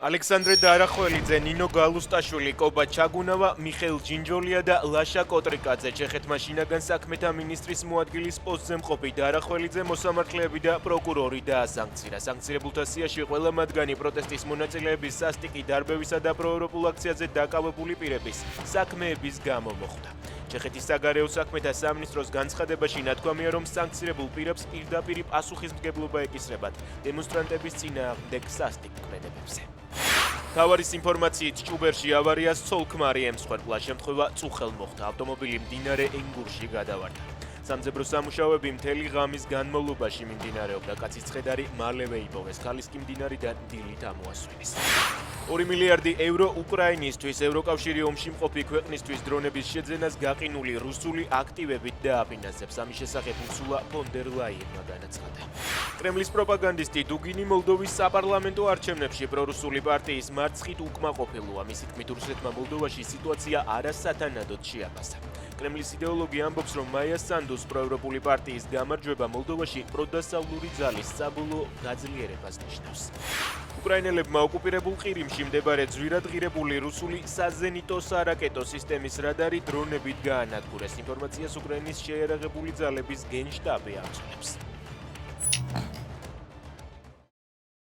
ალექსანდრე დარახველიძე, ნინო გალუსტაშვილი, კობა ჩაგუნავა, მიხეილ ჯინჯოლია და ლაშა კოტრიკაძე ჩეხეთმა შინაგან საქმეთა მინისტრის მოადგილის პოსტზე მყოფი დარახველიძე მოსამართლეები და პროკურორი დაასანქცირა. სანქცირებულთა სიაში ყველა მათგანი პროტესტის მონაწილეების სასტიკი დარბევისა და პროევროპულ აქციაზე დაკავებული პირების საქმეების გამო მოხვდა. ჩეხეთის საგარეო საქმეთა სამინისტროს განცხადებაში ნათქვამია, რომ სანქცირებულ პირებს პირდაპირ პასუხისმგებლობა ეკისრებათ დემონსტრანტების წინააღმდეგ სასტიკ ქმედებებზე. თავარის ინფორმაციით ჭუბერში ავარიას ცოლ-ქმარი ემსხვერპლა, შემთხვევა წუხელ მოხდა, ავტომობილი მდინარე ენგურში გადავარდა. სამძებრო სამუშაოები მთელი ღამის განმავლობაში მიმდინარეობდა, კაცის ცხედარი მალევე იპოვეს, ქალის კი მდინარიდან დილით ამოასვენეს. 2 მილიარდი ევრო უკრაინისთვის, ევროკავშირი ომში მყოფი ქვეყნისთვის დრონების შეძენას გაყინული რუსული აქტივებით დააფინანსებს. ამის შესახებ ურსულა ფონ დერ ლაიენმა განაცხადა. კრემლის პროპაგანდისტი დუგინი მოლდოვის საპარლამენტო არჩევნებში პრორუსული პარტიის მარცხით უკმაყოფილოა. მისი თქმით, რუსეთმა მოლდოვაში სიტუაცია არასათანადოდ შეაფასა. კრემლის იდეოლოგი ამბობს, რომ მაია სანდუს პროევროპული პარტიის გამარჯვება მოლდოვაში პროდასავლური ძალის საბოლოო გაძლიერებას ნიშნავს. უკრაინელებმა ოკუპირებულ ყირიმში მდებარე ძვირად ღირებული რუსული საზენიტო სარაკეტო სისტემის რადარი დრონებით გაანადგურეს. ინფორმაციას უკრაინის შეიარაღებული ძალების გენშტაბი ამცნობს.